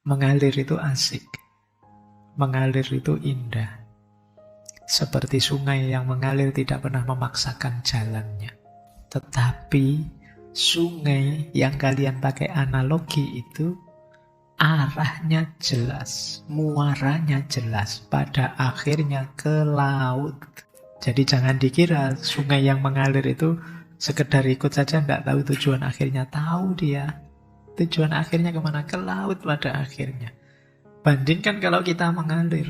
Mengalir itu asik. Mengalir itu indah. Seperti sungai yang mengalir tidak pernah memaksakan jalannya. Tetapi sungai yang kalian pakai analogi itu arahnya jelas, muaranya jelas, pada akhirnya ke laut. Jadi jangan dikira sungai yang mengalir itu sekedar ikut saja, nggak tahu tujuan akhirnya. Tahu dia. Tujuan akhirnya kemana? Ke laut pada akhirnya. Bandingkan kalau kita mengalir.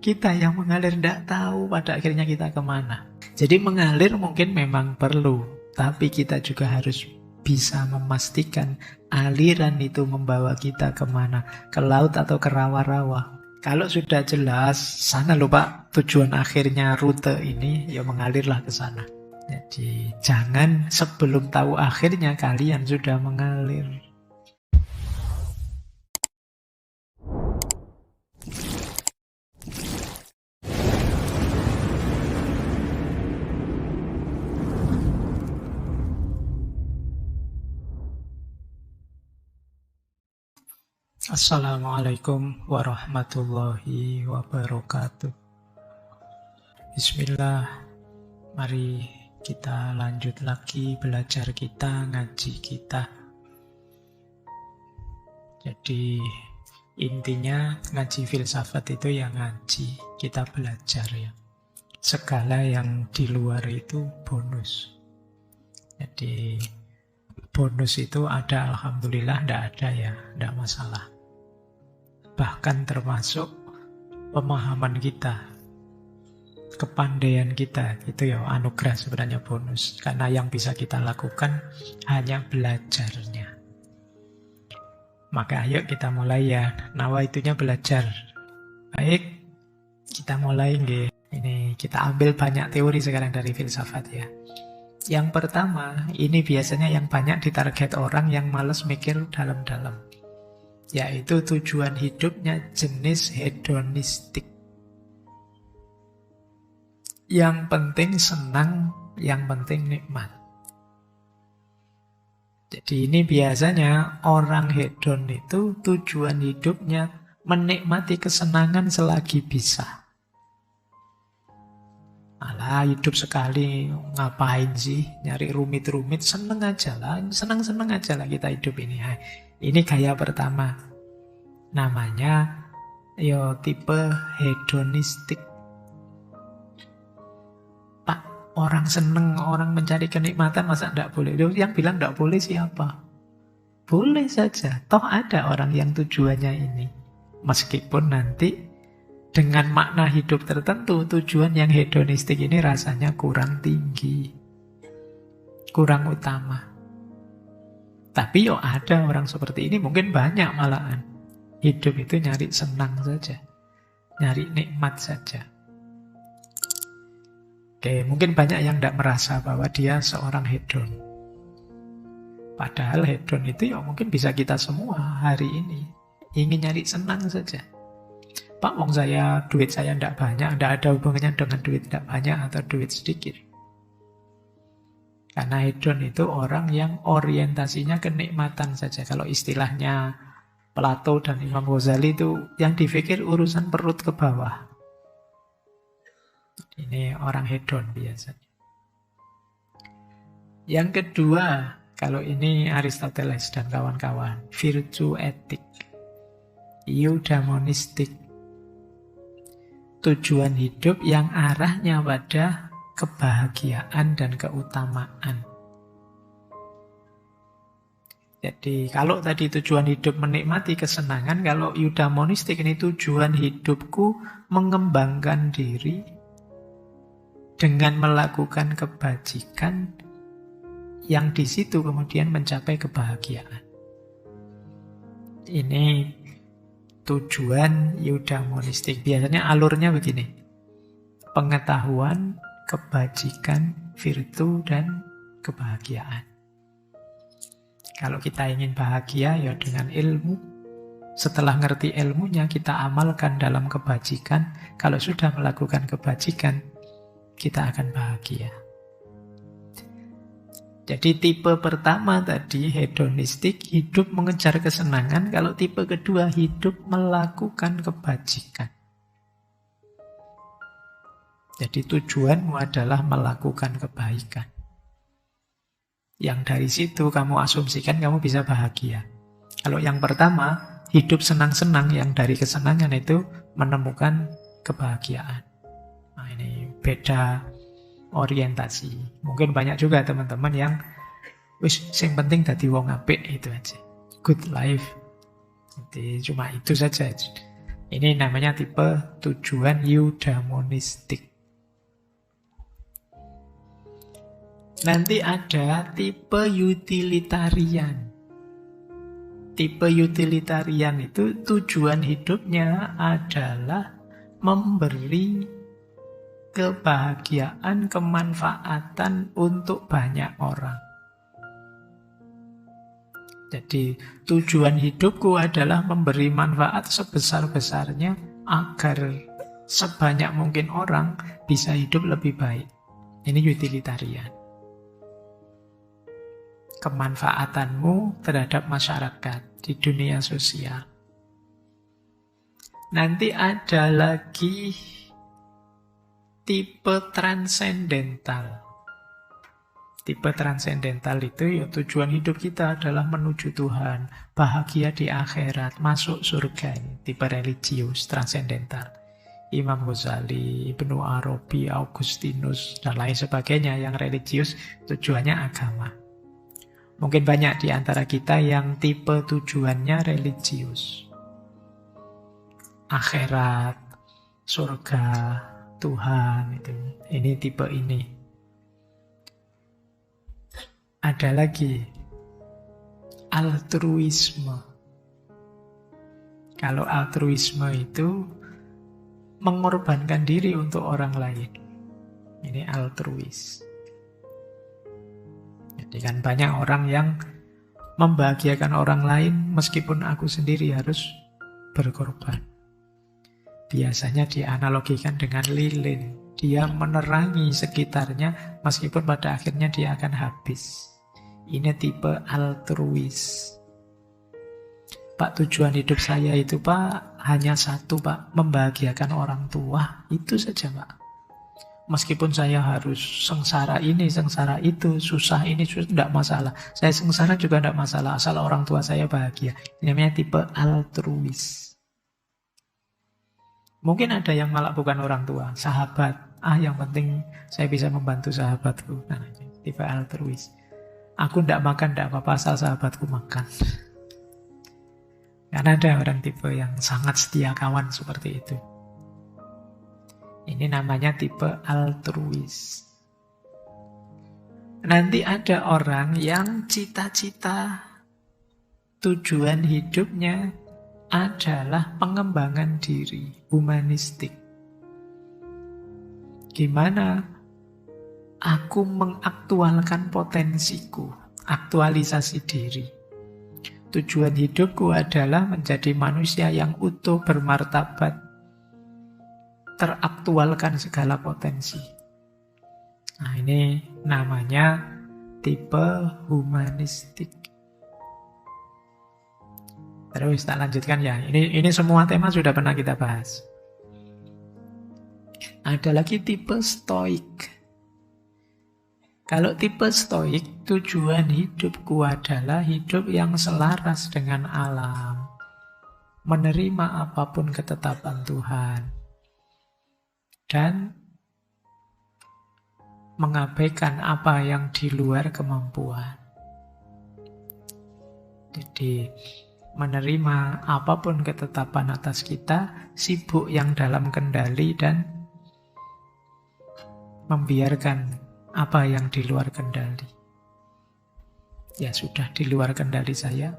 Kita yang mengalir nggak tahu pada akhirnya kita kemana. Jadi mengalir mungkin memang perlu, tapi kita juga harus bisa memastikan aliran itu membawa kita kemana. Ke laut atau ke rawa-rawa. Kalau sudah jelas, sana loh Pak, tujuan akhirnya rute ini, ya mengalirlah ke sana. Jadi jangan sebelum tahu akhirnya kalian sudah mengalir. Assalamualaikum warahmatullahi wabarakatuh. Bismillah. Mari kita lanjut lagi belajar kita, ngaji kita. Jadi intinya ngaji filsafat itu ya ngaji, kita belajar ya. Segala yang di luar itu bonus. Jadi bonus itu ada, alhamdulillah, tidak ada ya, tidak masalah. Bahkan termasuk pemahaman kita, kepandaian kita, itu ya anugerah sebenarnya bonus. Karena yang bisa kita lakukan hanya belajarnya. Maka ayo kita mulai ya, nawaitunya belajar. Baik, kita mulai nggih. Ini kita ambil banyak teori sekarang dari filsafat ya. Yang pertama, ini biasanya yang banyak ditarget orang yang malas mikir dalam-dalam. Yaitu tujuan hidupnya jenis hedonistik. Yang penting senang, yang penting nikmat. Jadi ini biasanya orang hedon itu tujuan hidupnya menikmati kesenangan selagi bisa. Alah, hidup sekali, ngapain sih nyari rumit-rumit, seneng aja lah, seneng-seneng aja lah kita hidup ini. Ini gaya pertama, namanya tipe hedonistik. Pak, orang seneng, orang mencari kenikmatan, masa enggak boleh? Yang bilang enggak boleh siapa? Boleh saja, toh ada orang yang tujuannya ini. Meskipun nanti dengan makna hidup tertentu, tujuan yang hedonistik ini rasanya kurang tinggi, kurang utama. Tapi ada orang seperti ini, mungkin banyak malahan. Hidup itu nyari senang saja, nyari nikmat saja. Oke, mungkin banyak yang tidak merasa bahwa dia seorang hedon. Padahal hedon itu mungkin bisa kita semua hari ini. Ingin nyari senang saja. Pak, wong saya, duit saya tidak banyak, tidak ada hubungannya dengan duit tidak banyak atau duit sedikit. Karena hedon itu orang yang orientasinya kenikmatan saja. Kalau istilahnya Plato dan Imam Ghazali itu yang dipikir urusan perut ke bawah. Ini orang hedon biasanya. Yang kedua, kalau ini Aristoteles dan kawan-kawan, virtue etik, eudaimonistik. Tujuan hidup yang arahnya pada kebahagiaan dan keutamaan. Jadi kalau tadi tujuan hidup menikmati kesenangan, kalau eudaimonistik ini tujuan hidupku mengembangkan diri dengan melakukan kebajikan yang di situ kemudian mencapai kebahagiaan. Ini tujuan eudaimonistik. Biasanya alurnya begini. Pengetahuan, kebajikan, virtu, dan kebahagiaan. Kalau kita ingin bahagia, ya dengan ilmu. Setelah ngerti ilmunya, kita amalkan dalam kebajikan. Kalau sudah melakukan kebajikan, kita akan bahagia. Jadi tipe pertama tadi hedonistik, hidup mengejar kesenangan. Kalau tipe kedua hidup melakukan kebajikan. Jadi tujuanmu adalah melakukan kebaikan. Yang dari situ kamu asumsikan kamu bisa bahagia. Kalau yang pertama, hidup senang-senang, yang dari kesenangan itu menemukan kebahagiaan. Nah, ini beda orientasi. Mungkin banyak juga teman-teman yang sing penting dadi wong apik, itu aja. Good life. Jadi cuma itu saja. Ini namanya tipe tujuan eudaimonistik. Nanti ada tipe utilitarian. Tipe utilitarian itu tujuan hidupnya adalah memberi kebahagiaan, kemanfaatan untuk banyak orang. Jadi tujuan hidupku adalah memberi manfaat sebesar-besarnya agar sebanyak mungkin orang bisa hidup lebih baik. Ini utilitarian. Kemanfaatanmu terhadap masyarakat di dunia sosial. Nanti ada lagi tipe transendental. Tipe transendental itu ya tujuan hidup kita adalah menuju Tuhan, bahagia di akhirat, masuk surga. Tipe religius, transendental. Imam Ghazali, Ibnu Arabi, Augustinus, dan lain sebagainya yang religius tujuannya agama. Mungkin banyak di antara kita yang tipe tujuannya religius. Akhirat, surga, Tuhan, itu. Ini tipe ini. Ada lagi altruisme. Kalau altruisme itu mengorbankan diri untuk orang lain. Ini altruis. Jadi kan banyak orang yang membahagiakan orang lain meskipun aku sendiri harus berkorban. Biasanya dianalogikan dengan lilin. Dia menerangi sekitarnya meskipun pada akhirnya dia akan habis. Ini tipe altruis. Pak, tujuan hidup saya itu Pak hanya satu Pak, membahagiakan orang tua. Itu saja Pak. Meskipun saya harus sengsara ini, sengsara itu, susah ini, tidak masalah. Saya sengsara juga tidak masalah, asal orang tua saya bahagia. Ini namanya tipe altruis. Mungkin ada yang malah bukan orang tua, sahabat. Yang penting saya bisa membantu sahabatku. Nah, tipe altruis. Aku tidak makan, tidak apa-apa, asal sahabatku makan. Karena ada orang tipe yang sangat setia kawan seperti itu. Ini namanya tipe altruis. Nanti ada orang yang cita-cita tujuan hidupnya adalah pengembangan diri, humanistik. Gimana aku mengaktualkan potensiku, aktualisasi diri. Tujuan hidupku adalah menjadi manusia yang utuh, bermartabat, teraktualkan segala potensi. Nah, ini namanya tipe humanistik. Terus tak lanjutkan ya. Ini semua tema sudah pernah kita bahas. Ada lagi tipe stoik. Kalau tipe stoik, tujuan hidupku adalah hidup yang selaras dengan alam. Menerima apapun ketetapan Tuhan. Dan mengabaikan apa yang di luar kemampuan. Jadi menerima apapun ketetapan atas kita, sibuk yang dalam kendali dan membiarkan apa yang di luar kendali. Ya sudah, di luar kendali saya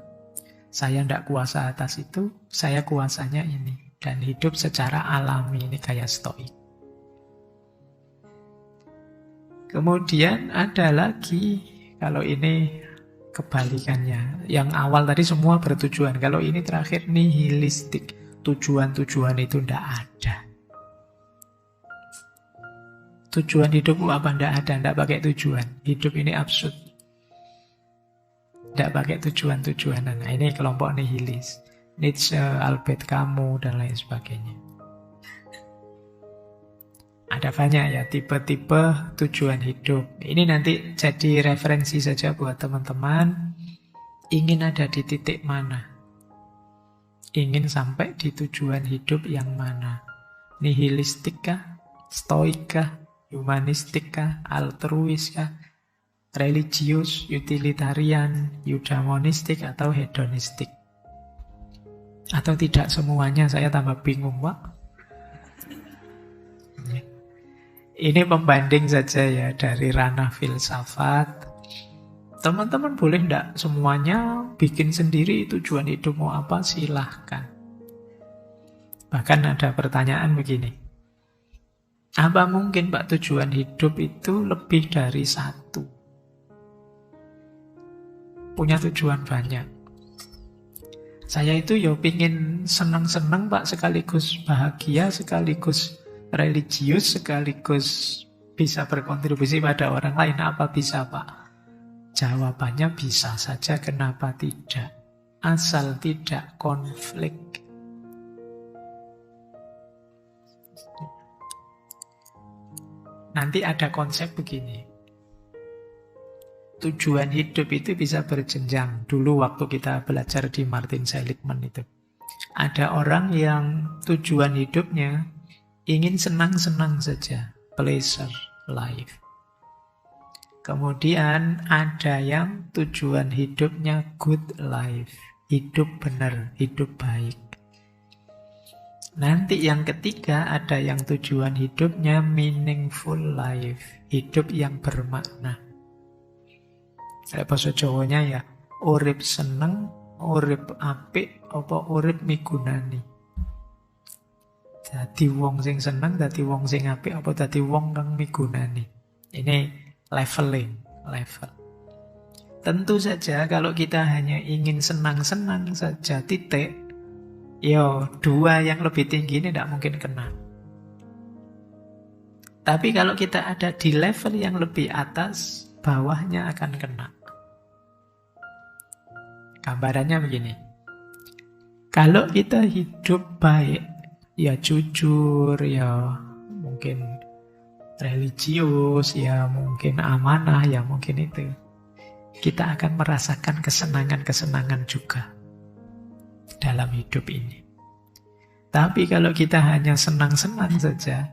tidak kuasa atas itu, saya kuasanya ini. Dan hidup secara alami, ini kayak stoik. Kemudian ada lagi, kalau ini kebalikannya. Yang awal tadi semua bertujuan. Kalau ini terakhir nihilistik. Tujuan-tujuan itu tidak ada. Tujuan hidupku apa? Tidak ada. Tidak pakai tujuan. Hidup ini absurd. Tidak pakai tujuan-tujuanan. Nah, ini kelompok nihilis. Nietzsche, Albert Camus, dan lain sebagainya. Ada banyak ya tipe-tipe tujuan hidup. Ini nanti jadi referensi saja buat teman-teman. Ingin ada di titik mana? Ingin sampai di tujuan hidup yang mana? Nihilistik kah? Stoik kah? Humanistik kah? Altruis kah? Religius, utilitarian, eudaimonistik, atau hedonistik? Atau tidak semuanya? Saya tambah bingung, Pak. Ini pembanding saja ya dari ranah filsafat. Teman-teman boleh enggak semuanya bikin sendiri tujuan hidup mau apa, silahkan. Bahkan ada pertanyaan begini. Apa mungkin Pak tujuan hidup itu lebih dari satu? Punya tujuan banyak. Saya itu ya pingin senang-senang Pak, sekaligus bahagia, sekaligus religius, sekaligus bisa berkontribusi pada orang lain. Apa bisa Pak? Jawabannya bisa saja, kenapa tidak? Asal tidak konflik. Nanti ada konsep begini. Tujuan hidup itu bisa berjenjang. Dulu waktu kita belajar di Martin Seligman itu. Ada orang yang tujuan hidupnya ingin senang-senang saja, pleasure life. Kemudian ada yang tujuan hidupnya good life, hidup benar, hidup baik. Nanti yang ketiga ada yang tujuan hidupnya meaningful life, hidup yang bermakna. Saya bahasa Jawanya ya, urip seneng, urip apik, apa urip migunani. Dadi wong sing seneng, dadi wong sing apik, apa dadi wong kang migunani. Ini leveling, level. Tentu saja kalau kita hanya ingin senang-senang saja titik, yo dua yang lebih tinggi ini tidak mungkin kena. Tapi kalau kita ada di level yang lebih atas, bawahnya akan kena. Gambarannya begini. Kalau kita hidup baik, ya jujur, ya mungkin religius, ya mungkin amanah, ya mungkin itu. Kita akan merasakan kesenangan-kesenangan juga dalam hidup ini. Tapi kalau kita hanya senang-senang saja,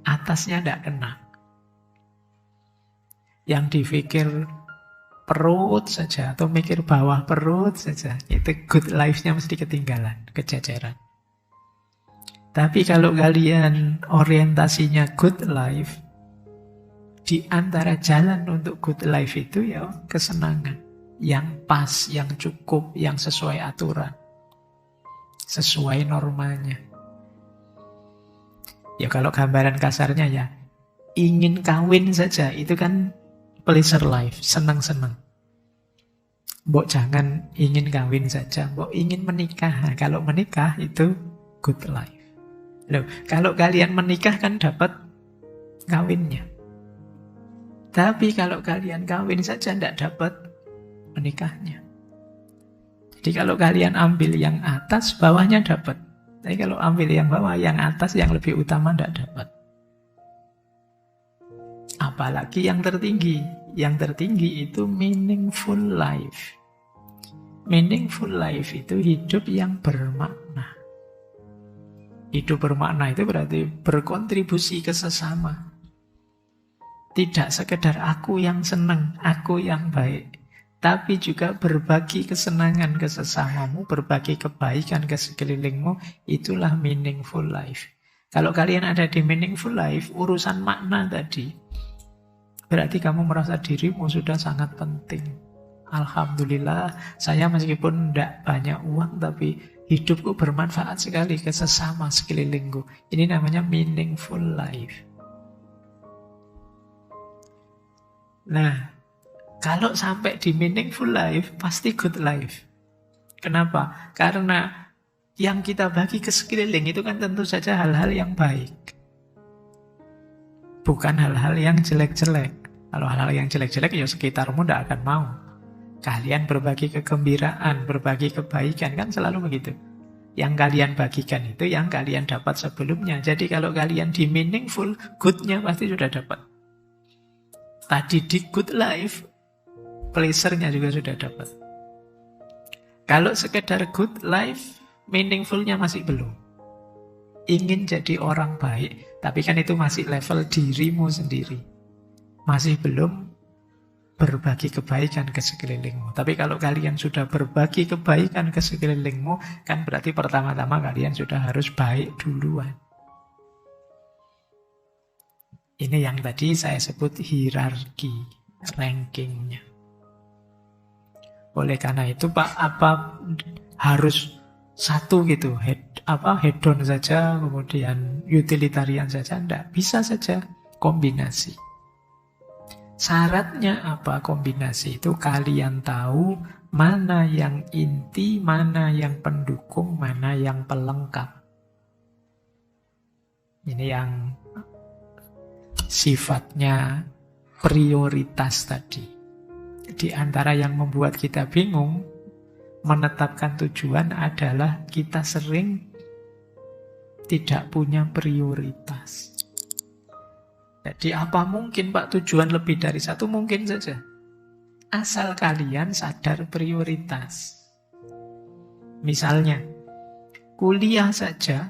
atasnya tidak kena. Yang dipikir perut saja, atau mikir bawah perut saja, itu good life-nya mesti ketinggalan, kejajaran. Tapi kalau kalian orientasinya good life, di antara jalan untuk good life itu ya kesenangan. Yang pas, yang cukup, yang sesuai aturan. Sesuai normanya. Ya kalau gambaran kasarnya ya, ingin kawin saja, itu kan pleasure life, senang-senang. Mbok jangan ingin kawin saja, mbok ingin menikah. Nah, kalau menikah itu good life. Loh, kalau kalian menikah kan dapat kawinnya. Tapi kalau kalian kawin saja tidak dapat menikahnya. Jadi kalau kalian ambil yang atas, bawahnya dapat. Tapi kalau ambil yang bawah, yang atas, yang lebih utama tidak dapat. Apalagi yang tertinggi. Yang tertinggi itu meaningful life. Meaningful life itu hidup yang bermakna. Hidup bermakna itu berarti berkontribusi ke sesama. Tidak sekedar aku yang senang, aku yang baik, tapi juga berbagi kesenangan ke sesamamu, berbagi kebaikan ke sekelilingmu, itulah meaningful life. Kalau kalian ada di meaningful life, urusan makna tadi, berarti kamu merasa dirimu sudah sangat penting. Alhamdulillah, saya meskipun tidak banyak uang, tapi hidupku bermanfaat sekali ke sesama sekelilingku. Ini namanya meaningful life. Nah, kalau sampai di meaningful life, pasti good life. Kenapa? Karena yang kita bagi ke sekeliling itu kan tentu saja hal-hal yang baik. Bukan hal-hal yang jelek-jelek. Kalau hal-hal yang jelek-jelek, ya sekitarmu tidak akan mau. Kalian berbagi kegembiraan, berbagi kebaikan, kan selalu begitu. Yang kalian bagikan itu yang kalian dapat sebelumnya. Jadi kalau kalian di meaningful, good-nya pasti sudah dapat. Tadi di good life, pleasure-nya juga sudah dapat. Kalau sekedar good life, meaningful-nya masih belum. Ingin jadi orang baik, tapi kan itu masih level dirimu sendiri. Masih belum berbagi kebaikan ke sekelilingmu. Tapi kalau kalian sudah berbagi kebaikan ke sekelilingmu, kan berarti pertama-tama kalian sudah harus baik duluan. Ini yang tadi saya sebut hierarki, rankingnya. Oleh karena itu Pak, apa harus satu gitu, hedon saja, kemudian utilitarian saja? Tidak, bisa saja kombinasi. Syaratnya apa kombinasi itu? Kalian tahu mana yang inti, mana yang pendukung, mana yang pelengkap. Ini yang sifatnya prioritas tadi. Di antara yang membuat kita bingung menetapkan tujuan adalah kita sering tidak punya prioritas. Jadi apa mungkin Pak tujuan lebih dari satu? Mungkin saja. Asal kalian sadar prioritas. Misalnya, kuliah saja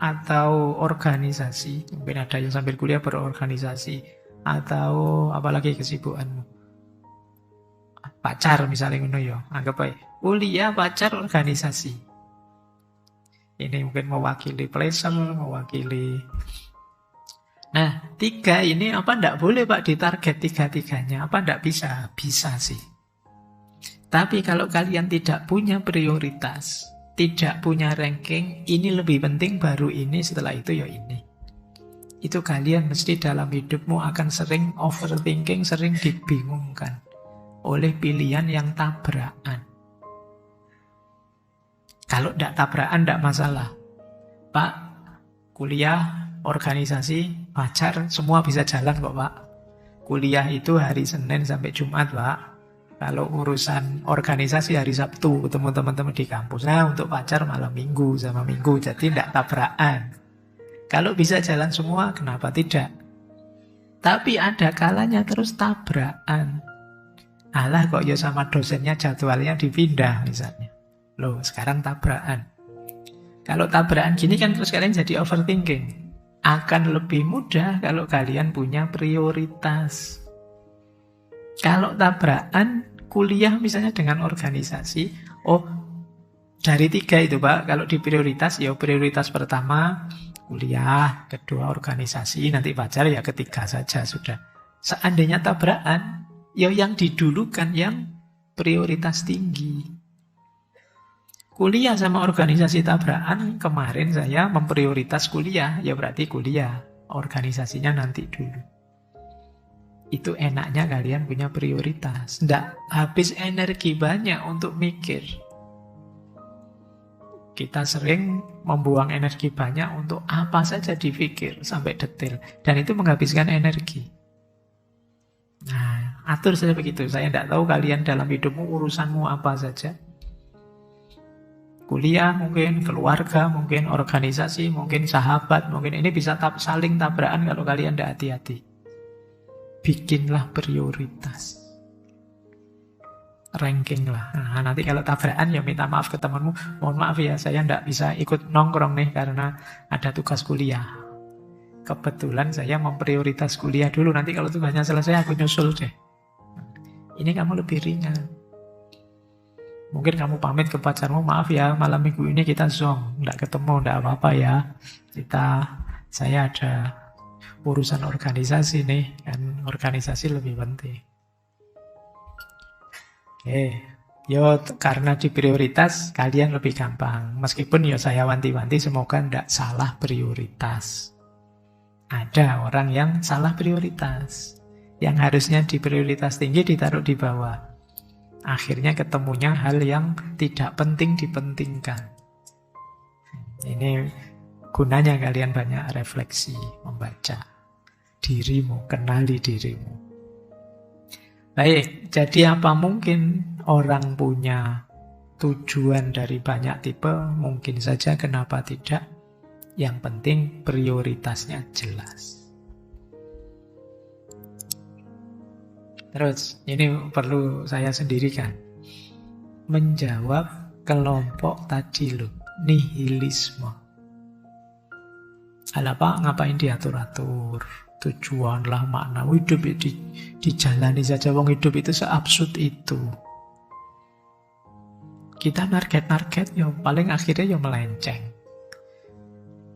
atau organisasi. Mungkin ada yang sambil kuliah berorganisasi. Atau apalagi kesibukanmu. Pacar misalnya, anggap aja. Kuliah, pacar, organisasi. Ini mungkin mewakili pleasure, mewakili... Nah, 3 ini apa enggak boleh Pak ditarget 3-3-nya? Apa enggak bisa? Bisa sih. Tapi kalau kalian tidak punya prioritas, tidak punya ranking, ini lebih penting baru ini, setelah itu ya ini. Itu kalian mesti dalam hidupmu akan sering overthinking, sering dibingungkan oleh pilihan yang tabrakan. Kalau enggak tabrakan enggak masalah. Pak, kuliah, organisasi, pacar, semua bisa jalan kok Pak. Kuliah itu hari Senin sampai Jumat Pak. Kalau urusan organisasi hari Sabtu ketemu teman-teman di kampus. Nah untuk pacar malam Minggu sama Minggu. Jadi tidak tabrakan. Kalau bisa jalan semua, kenapa tidak? Tapi ada kalanya terus tabrakan. Alah kok ya sama dosennya jadwalnya dipindah misalnya. Loh sekarang tabrakan. Kalau tabrakan gini kan terus kalian jadi overthinking. Akan lebih mudah kalau kalian punya prioritas. Kalau tabrakan, kuliah misalnya dengan organisasi, dari 3 itu Pak, kalau di prioritas, ya prioritas pertama kuliah, kedua organisasi, nanti pacar ya ketiga saja sudah. Seandainya tabrakan, ya yang didulukan yang prioritas tinggi. Kuliah sama organisasi tabrakan, kemarin saya memprioritas kuliah, ya berarti kuliah, organisasinya nanti dulu. Itu enaknya kalian punya prioritas. Nggak habis energi banyak untuk mikir. Kita sering membuang energi banyak untuk apa saja dipikir sampai detail. Dan itu menghabiskan energi. Nah, atur saja begitu. Saya tidak tahu kalian dalam hidupmu urusanmu apa saja. Kuliah mungkin, keluarga mungkin, organisasi mungkin, sahabat mungkin. Ini bisa saling tabrakan kalau kalian tidak hati-hati. Bikinlah prioritas. Ranking lah. Nah, nanti kalau tabrakan ya minta maaf ke temanmu. Mohon maaf ya, saya tidak bisa ikut nongkrong nih karena ada tugas kuliah. Kebetulan saya memprioritas kuliah dulu. Nanti kalau tugasnya selesai aku nyusul deh. Ini kamu lebih ringan. Mungkin kamu pamit ke pacarmu, maaf ya malam minggu ini kita zong, nggak ketemu, nggak apa-apa ya. Saya ada urusan organisasi nih, kan organisasi lebih penting. Karena di prioritas kalian lebih gampang. Meskipun saya wanti-wanti semoga nggak salah prioritas. Ada orang yang salah prioritas, yang harusnya di prioritas tinggi ditaruh di bawah. Akhirnya ketemunya hal yang tidak penting dipentingkan. Ini gunanya kalian banyak refleksi, membaca dirimu, kenali dirimu. Baik, jadi apa mungkin orang punya tujuan dari banyak tipe? Mungkin saja, kenapa tidak? Yang penting prioritasnya jelas. Terus, ini perlu saya sendirikan. Menjawab kelompok tadi loh, nihilisme. Alah Pak, ngapain diatur-atur? Tujuan lah, makna hidup ya dijalani saja. Wong hidup itu seabsurd itu. Kita narget-narget ya paling akhirnya ya melenceng.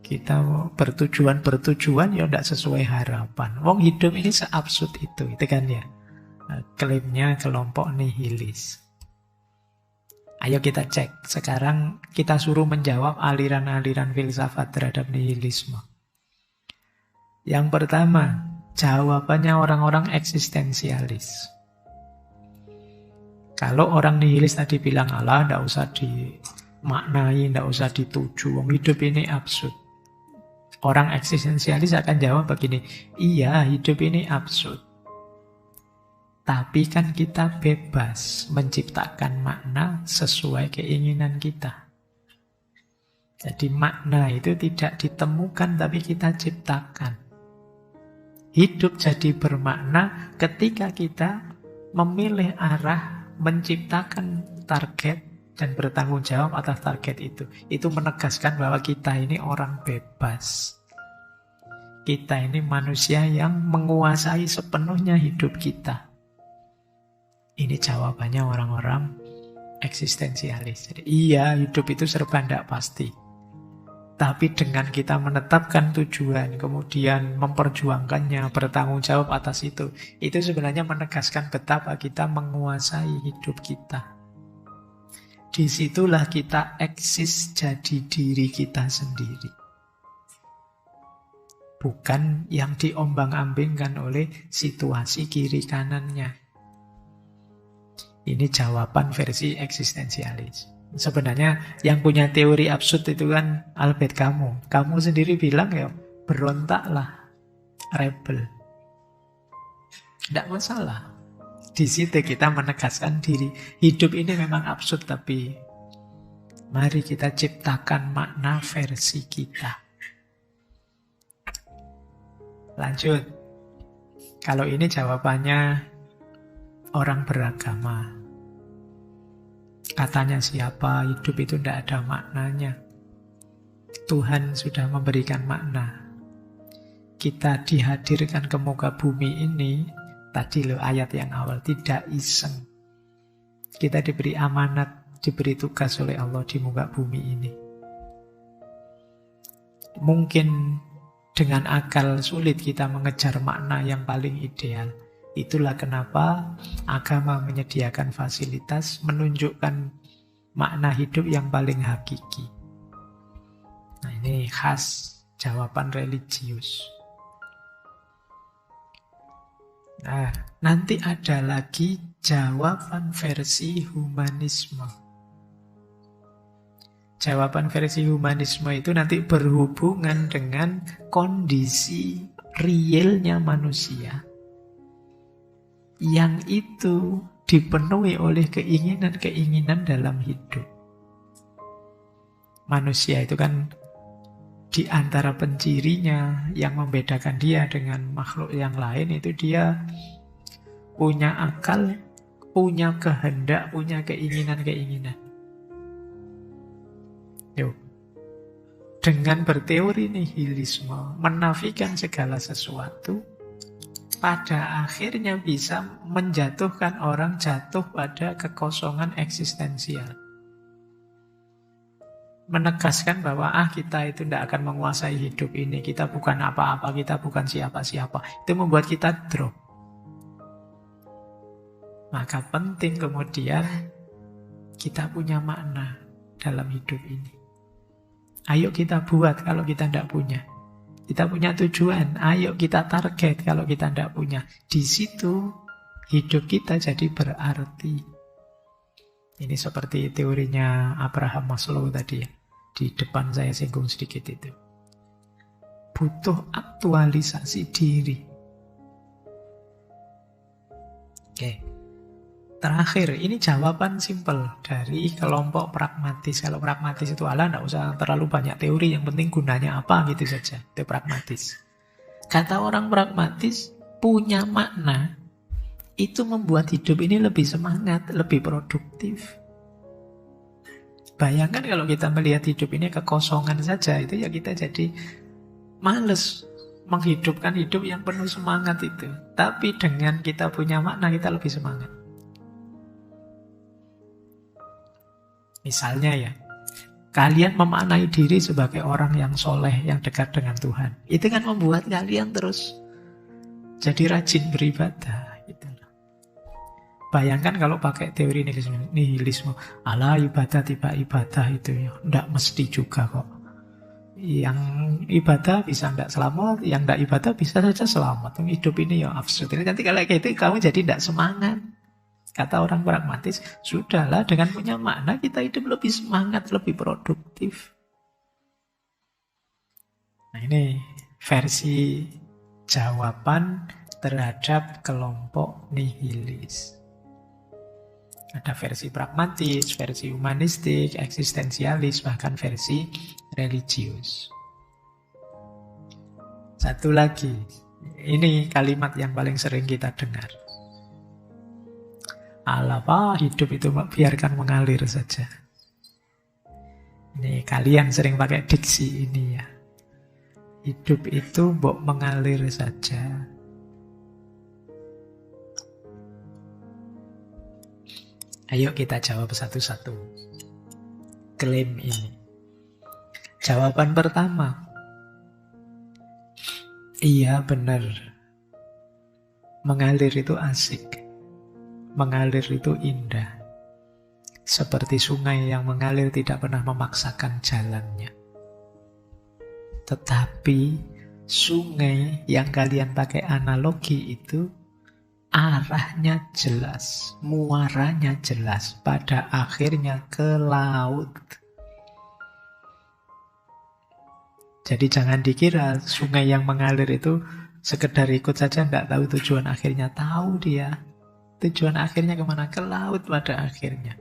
Kita bertujuan ya tidak sesuai harapan. Wong hidup ini seabsurd itu kan ya. Klaimnya kelompok nihilis. Ayo kita cek. Sekarang kita suruh menjawab aliran-aliran filsafat terhadap nihilisme. Yang pertama, jawabannya orang-orang eksistensialis. Kalau orang nihilis tadi bilang, alah, tidak usah dimaknai, tidak usah dituju, wong hidup ini absurd. Orang eksistensialis akan jawab begini, iya, hidup ini absurd. Tapi kan kita bebas menciptakan makna sesuai keinginan kita. Jadi makna itu tidak ditemukan, tapi kita ciptakan. Hidup jadi bermakna ketika kita memilih arah, menciptakan target, dan bertanggung jawab atas target itu. Itu menegaskan bahwa kita ini orang bebas. Kita ini manusia yang menguasai sepenuhnya hidup kita. Ini jawabannya orang-orang eksistensialis. Jadi, iya, hidup itu serba tidak pasti. Tapi dengan kita menetapkan tujuan, kemudian memperjuangkannya, bertanggung jawab atas itu sebenarnya menegaskan betapa kita menguasai hidup kita. Disitulah kita eksis jadi diri kita sendiri. Bukan yang diombang-ambingkan oleh situasi kiri kanannya. Ini jawaban versi eksistensialis. Sebenarnya yang punya teori absurd itu kan Albert Camus. Kamu sendiri bilang ya, berontaklah, rebel. Tidak masalah. Di situ kita menegaskan diri. Hidup ini memang absurd, tapi mari kita ciptakan makna versi kita. Lanjut. Kalau ini jawabannya orang beragama. Katanya siapa, hidup itu tidak ada maknanya. Tuhan sudah memberikan makna. Kita dihadirkan ke muka bumi ini, tadi loh ayat yang awal, tidak iseng. Kita diberi amanat, diberi tugas oleh Allah di muka bumi ini. Mungkin dengan akal sulit kita mengejar makna yang paling ideal. Itulah kenapa agama menyediakan fasilitas menunjukkan makna hidup yang paling hakiki. Nah, ini khas jawaban religius. Nah, nanti ada lagi jawaban versi humanisme. Jawaban versi humanisme itu nanti berhubungan dengan kondisi realnya manusia. Yang itu dipenuhi oleh keinginan-keinginan dalam hidup. Manusia itu kan di antara pencirinya yang membedakan dia dengan makhluk yang lain itu dia punya akal, punya kehendak, punya keinginan-keinginan. Yuk. Dengan berteori nihilisme, menafikan segala sesuatu, pada akhirnya bisa menjatuhkan orang jatuh pada kekosongan eksistensial. Menegaskan bahwa kita itu tidak akan menguasai hidup ini, kita bukan apa-apa, kita bukan siapa-siapa. Itu membuat kita drop. Maka penting kemudian kita punya makna dalam hidup ini. Ayo kita buat kalau kita tidak punya. Kita punya tujuan, ayo kita target kalau kita tidak punya. Di situ hidup kita jadi berarti. Ini seperti teorinya Abraham Maslow tadi ya. Di depan saya singgung sedikit itu. Butuh aktualisasi diri. Oke. Terakhir, ini jawaban simpel dari kelompok pragmatis. Kalau pragmatis itu ala, tidak usah terlalu banyak teori, yang penting gunanya apa gitu saja. Itu pragmatis. Kata orang pragmatis, punya makna itu membuat hidup ini lebih semangat, lebih produktif. Bayangkan kalau kita melihat hidup ini kekosongan saja, itu ya kita jadi males menghidupkan hidup yang penuh semangat itu. Tapi dengan kita punya makna, kita lebih semangat. Misalnya ya, kalian memaknai diri sebagai orang yang soleh, yang dekat dengan Tuhan. Itu kan membuat kalian terus jadi rajin beribadah. Gitu. Bayangkan kalau pakai teori nihilisme. Alah, ibadah tiba ibadah itu ya. Tidak mesti juga kok. Yang ibadah bisa tidak selamat, yang tidak ibadah bisa saja selamat. Hidup ini ya absurd. Nanti kalau kayak gitu kamu jadi tidak semangat. Kata orang pragmatis, sudahlah dengan punya makna kita hidup lebih semangat, lebih produktif. Nah ini versi jawaban terhadap kelompok nihilis. Ada versi pragmatis, versi humanistik, eksistensialis, bahkan versi religius. Satu lagi, ini kalimat yang paling sering kita dengar. Alah Pak, hidup itu biarkan mengalir saja. Ini kalian sering pakai diksi ini ya. Hidup itu mbok mengalir saja. Ayo kita jawab satu-satu klaim ini. Jawaban pertama, iya benar. Mengalir itu asik. Mengalir itu indah. Seperti sungai yang mengalir tidak pernah memaksakan jalannya. Tetapi sungai yang kalian pakai analogi itu arahnya jelas, muaranya jelas, pada akhirnya ke laut. Jadi jangan dikira sungai yang mengalir itu sekedar ikut saja, nggak tahu tujuan akhirnya. Tahu dia. Tujuan akhirnya kemana? Ke laut pada akhirnya.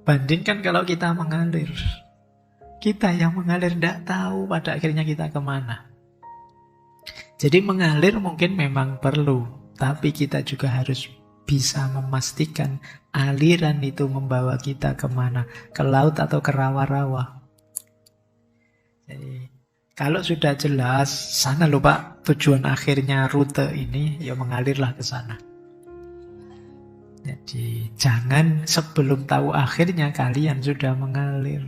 Bandingkan kalau kita mengalir. Kita yang mengalir tidak tahu pada akhirnya kita kemana. Jadi mengalir mungkin memang perlu. Tapi kita juga harus bisa memastikan aliran itu membawa kita kemana. Ke laut atau ke rawa-rawa. Jadi kalau sudah jelas, sana loh Pak, tujuan akhirnya rute ini, ya mengalirlah ke sana. Jadi jangan sebelum tahu akhirnya kalian sudah mengalir.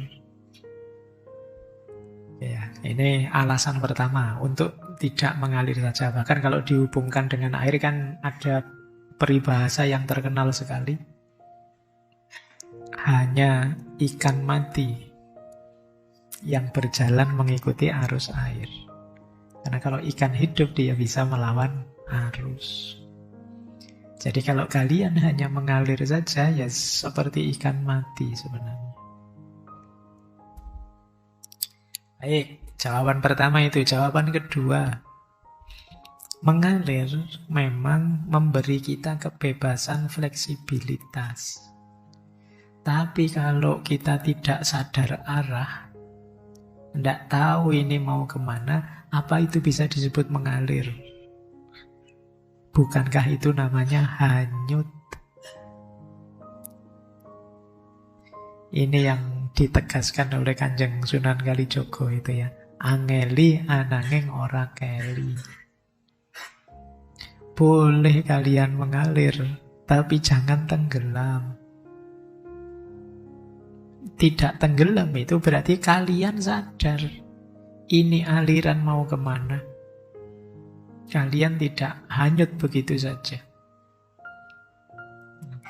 Ya, ini alasan pertama untuk tidak mengalir saja. Bahkan kalau dihubungkan dengan air kan ada peribahasa yang terkenal sekali. Hanya ikan mati yang berjalan mengikuti arus air. Karena kalau ikan hidup dia bisa melawan arus. Jadi kalau kalian hanya mengalir saja, ya seperti ikan mati sebenarnya. Baik, jawaban pertama itu. Jawaban kedua, mengalir memang memberi kita kebebasan, fleksibilitas. Tapi kalau kita tidak sadar arah, tidak tahu ini mau kemana, apa itu bisa disebut mengalir? Bukankah itu namanya hanyut? Ini yang ditegaskan oleh Kanjeng Sunan Kalijogo itu ya. Angeli ananging ora keli. Boleh kalian mengalir, tapi jangan tenggelam. Tidak tenggelam itu berarti kalian sadar ini aliran mau kemana. Kalian tidak hanyut begitu saja.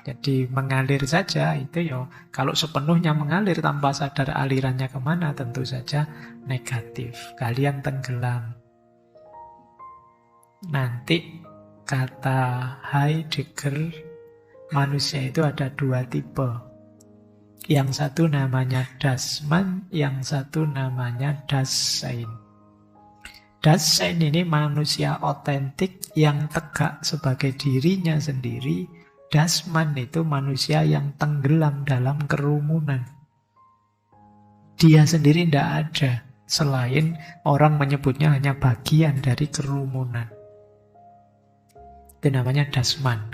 Jadi mengalir saja itu ya, kalau sepenuhnya mengalir tanpa sadar alirannya kemana, tentu saja negatif. Kalian tenggelam. Nanti kata Heidegger, manusia itu ada dua tipe. Yang satu namanya Dasman, yang satu namanya Dasein. Dasein ini manusia otentik yang tegak sebagai dirinya sendiri, Dasman itu manusia yang tenggelam dalam kerumunan. Dia sendiri tidak ada, selain orang menyebutnya hanya bagian dari kerumunan. Itu namanya dasman.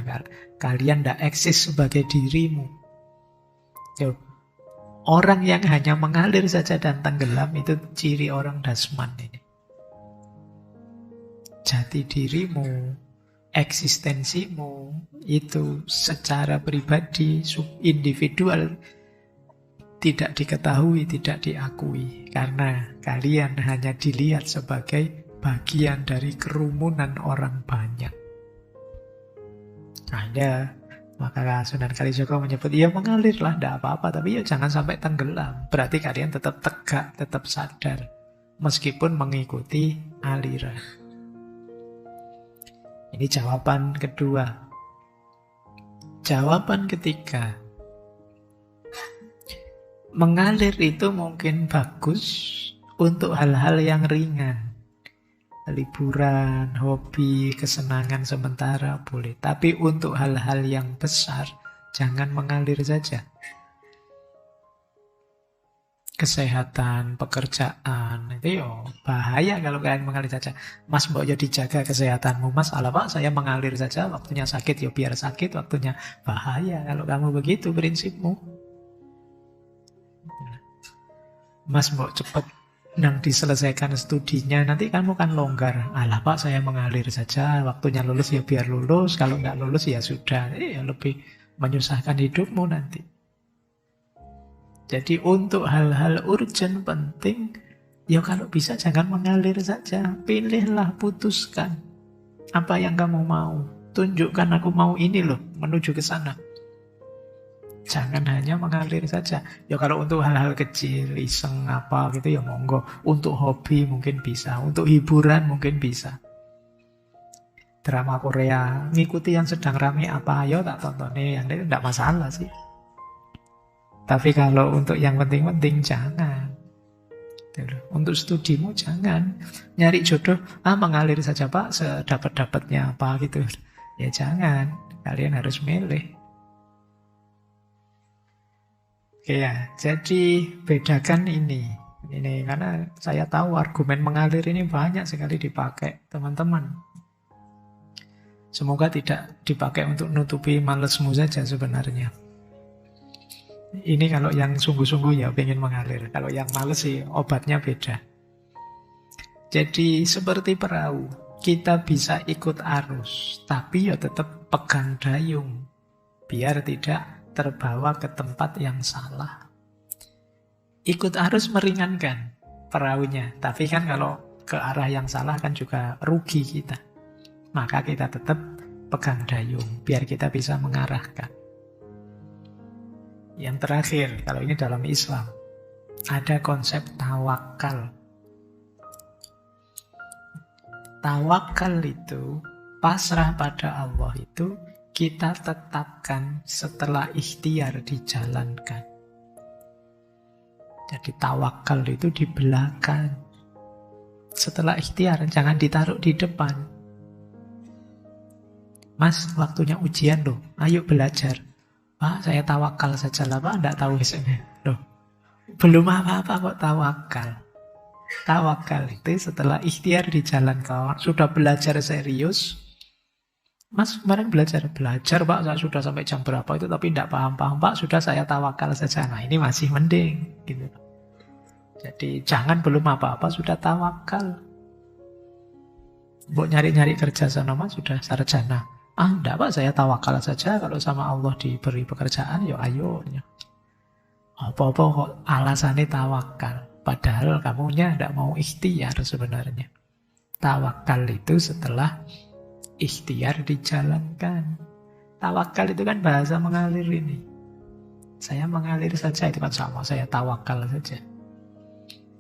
Kalian tidak eksis sebagai dirimu. Yo, orang yang hanya mengalir saja dan tenggelam itu ciri orang dasman ini. Jati dirimu, eksistensimu itu secara pribadi, individual tidak diketahui, tidak diakui karena kalian hanya dilihat sebagai bagian dari kerumunan orang banyak. Ada, maka Sunan Kalijaga menyebut, ya mengalirlah, tidak apa-apa, tapi ya jangan sampai tenggelam. Berarti kalian tetap tegak, tetap sadar, meskipun mengikuti aliran. Ini jawaban kedua. Jawaban ketiga, mengalir itu mungkin bagus untuk hal-hal yang ringan. Liburan, hobi, kesenangan sementara boleh. Tapi untuk hal-hal yang besar, jangan mengalir saja. Kesehatan, pekerjaan, itu yo bahaya kalau kalian mengalir saja. Mas, mbok yo dijaga kesehatanmu, Mas. Alah Pak, saya mengalir saja, waktunya sakit yo biar sakit, waktunya bahaya kalau kamu begitu prinsipmu. Mas, mbok cepet nang diselesaikan studinya, nanti kamu kan longgar. Alah Pak, saya mengalir saja, waktunya lulus ya biar lulus, kalau nggak lulus ya sudah. Ya lebih menyusahkan hidupmu nanti. Jadi untuk hal-hal urgent penting, ya kalau bisa jangan mengalir saja. Pilihlah, putuskan apa yang kamu mau. Tunjukkan aku mau ini loh, menuju ke sana. Jangan hanya mengalir saja. Ya kalau untuk hal-hal kecil, iseng apa gitu ya monggo. Untuk hobi mungkin bisa, untuk hiburan mungkin bisa. Drama Korea, ngikuti yang sedang rame apa, ayo tak tontonin, yang itu tidak masalah sih. Tapi kalau untuk yang penting-penting jangan. Untuk studimu jangan. Nyari jodoh, mengalir saja Pak, sedapat-dapatnya apa gitu. Ya jangan, kalian harus milih. Oke ya, jadi bedakan ini. Ini karena saya tahu argumen mengalir ini banyak sekali dipakai teman-teman. Semoga tidak dipakai untuk nutupi malesmu saja sebenarnya. Ini kalau yang sungguh-sungguh ya pengen mengalir. Kalau yang males sih obatnya beda. Jadi seperti perahu, kita bisa ikut arus, tapi ya tetap pegang dayung. Biar tidak terbawa ke tempat yang salah. Ikut arus meringankan perahunya, tapi kan kalau ke arah yang salah kan juga rugi kita. Maka kita tetap pegang dayung, biar kita bisa mengarahkan. Yang terakhir, kalau ini dalam Islam, ada konsep tawakal. Tawakal itu, pasrah pada Allah itu, kita tetapkan setelah ikhtiar dijalankan. Jadi tawakal itu di belakang. Setelah ikhtiar, jangan ditaruh di depan. Mas, waktunya ujian loh, ayo belajar. Pak, saya tawakal saja lah Pak, enggak tahu isinya. Loh, belum apa-apa kok tawakal. Tawakal itu setelah ikhtiar dijalankan. Sudah belajar serius. Mas, kemarin belajar Pak, saya sudah sampai jam berapa itu, tapi enggak paham-paham Pak, sudah saya tawakal saja. Nah, ini masih mending. Gitu. Jadi, jangan belum apa-apa, sudah tawakal. Mbok nyari-nyari kerja sana Mas, sudah sarjana. Enggak Pak, saya tawakal saja. Kalau sama Allah diberi pekerjaan, ya ayo. Apa-apa kok alasannya tawakal. Padahal kamunya tidak mau ikhtiar sebenarnya. Tawakal itu setelah ikhtiar dijalankan. Tawakal itu kan bahasa mengalir ini. Saya mengalir saja, itu kan sama. Saya tawakal saja.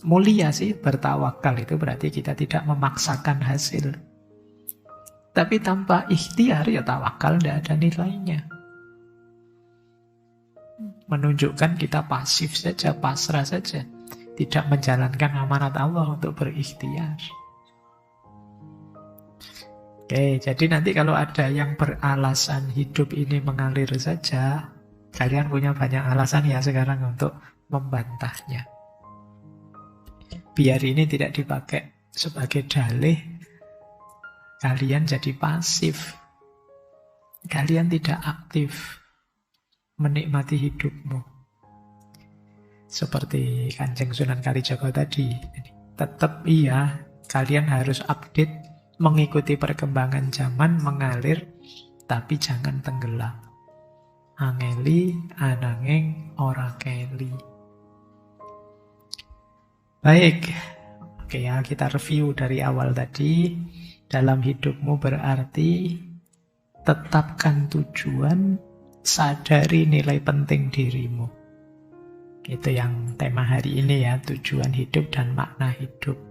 Mulia sih bertawakal itu berarti kita tidak memaksakan hasil. Tapi tanpa ikhtiar ya tawakal tidak ada nilainya. Menunjukkan kita pasif saja, pasrah saja. Tidak menjalankan amanat Allah untuk berikhtiar. Oke, jadi nanti kalau ada yang beralasan hidup ini mengalir saja, kalian punya banyak alasan ya sekarang untuk membantahnya. Biar ini tidak dipakai sebagai dalih, kalian jadi pasif. Kalian tidak aktif menikmati hidupmu. Seperti Kanjeng Sunan Kalijaga tadi. Tetap iya, kalian harus update, mengikuti perkembangan zaman, mengalir, tapi jangan tenggelam. Angeli, ananging, ora keli. Baik, oke ya, kita review dari awal tadi. Dalam hidupmu berarti tetapkan tujuan, sadari nilai penting dirimu. Itu yang tema hari ini ya, tujuan hidup dan makna hidup.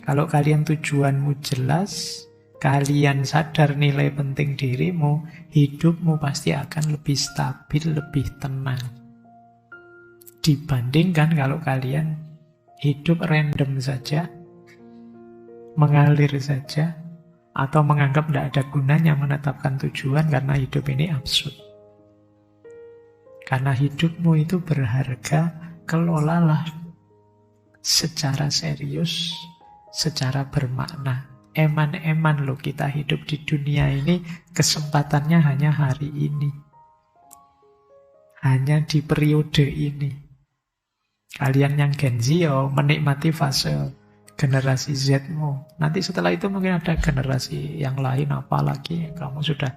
Kalau kalian tujuanmu jelas, kalian sadar nilai penting dirimu, hidupmu pasti akan lebih stabil, lebih tenang. Dibandingkan kalau kalian hidup random saja, mengalir saja, atau menganggap tidak ada gunanya menetapkan tujuan karena hidup ini absurd. Karena hidupmu itu berharga, kelolalah secara serius, secara bermakna. Eman-eman loh kita hidup di dunia ini, kesempatannya hanya hari ini. Hanya di periode ini. Kalian yang Gen Z menikmati fase generasi Z-mu. Nanti setelah itu mungkin ada generasi yang lain, apalagi kamu sudah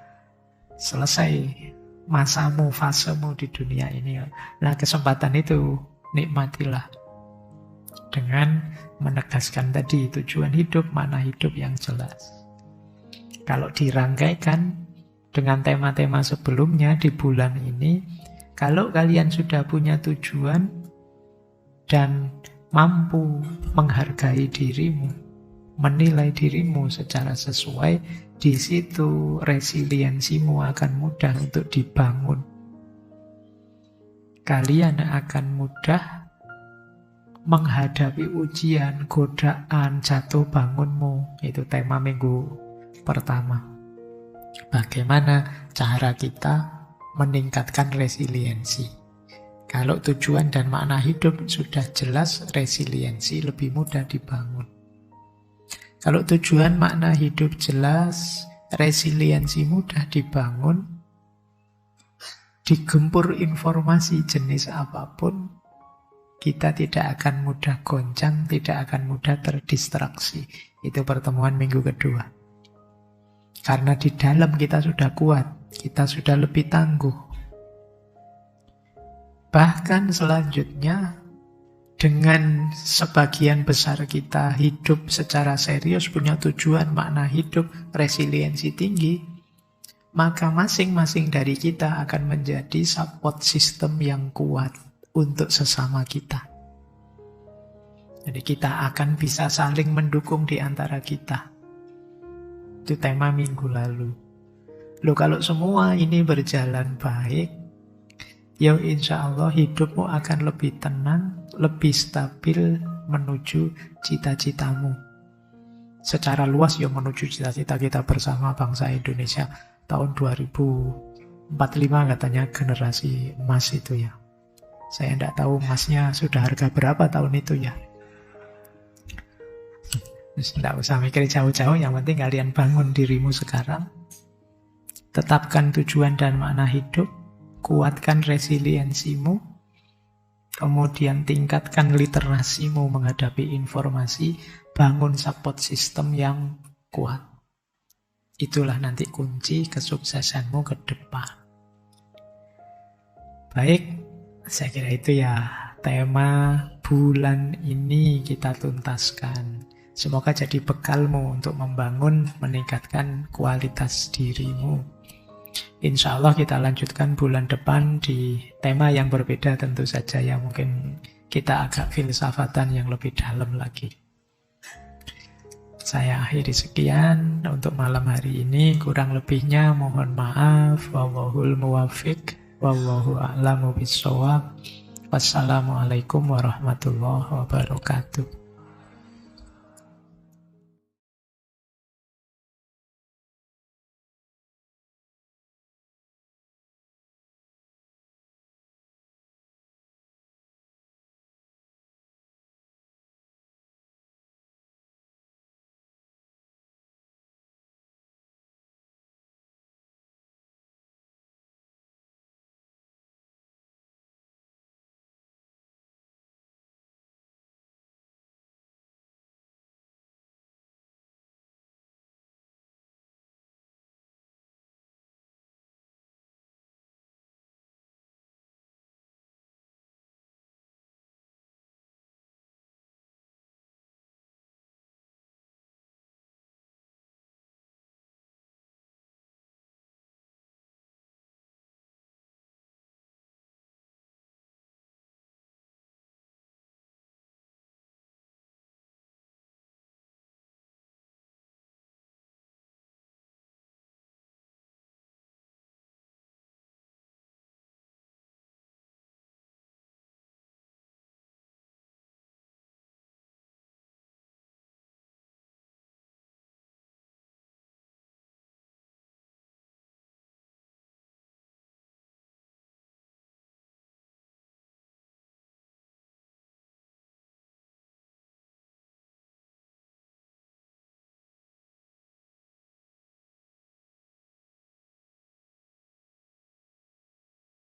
selesai masamu, fasemu di dunia ini. Nah, kesempatan itu nikmatilah dengan menegaskan tadi tujuan hidup, makna hidup yang jelas. Kalau dirangkaikan dengan tema-tema sebelumnya di bulan ini, kalau kalian sudah punya tujuan dan mampu menghargai dirimu, menilai dirimu secara sesuai, di situ resiliensimu akan mudah untuk dibangun. Kalian akan mudah menghadapi ujian, godaan, jatuh bangunmu. Itu tema minggu pertama. Bagaimana cara kita meningkatkan resiliensi? Kalau tujuan dan makna hidup sudah jelas, resiliensi lebih mudah dibangun. Kalau tujuan makna hidup jelas, resiliensi mudah dibangun, digempur informasi jenis apapun, kita tidak akan mudah goncang, tidak akan mudah terdistraksi. Itu pertemuan minggu kedua. Karena di dalam kita sudah kuat, kita sudah lebih tangguh. Bahkan selanjutnya, dengan sebagian besar kita hidup secara serius, punya tujuan, makna hidup, resiliensi tinggi, maka masing-masing dari kita akan menjadi support system yang kuat untuk sesama kita. Jadi kita akan bisa saling mendukung di antara kita. Itu tema minggu lalu. Loh, kalau semua ini berjalan baik, ya insya Allah hidupmu akan lebih tenang, lebih stabil menuju cita-citamu. Secara luas ya menuju cita-cita kita bersama bangsa Indonesia tahun 2045 katanya generasi emas itu ya. Saya tidak tahu emasnya sudah harga berapa tahun itu ya. Tidak usah mikir jauh-jauh, yang penting kalian bangun dirimu sekarang. Tetapkan tujuan dan makna hidup. Kuatkan resiliensimu, kemudian tingkatkan literasimu menghadapi informasi, bangun support system yang kuat. Itulah nanti kunci kesuksesanmu ke depan. Baik, saya kira itu ya tema bulan ini kita tuntaskan. Semoga jadi bekalmu untuk membangun, meningkatkan kualitas dirimu. Insya Allah kita lanjutkan bulan depan di tema yang berbeda tentu saja ya. Mungkin kita agak filsafatan yang lebih dalam lagi. Saya akhiri sekian untuk malam hari ini. Kurang lebihnya mohon maaf. Wallahul muwaffiq. Wallahu a'lamu bishawab. Wassalamualaikum warahmatullahi wabarakatuh.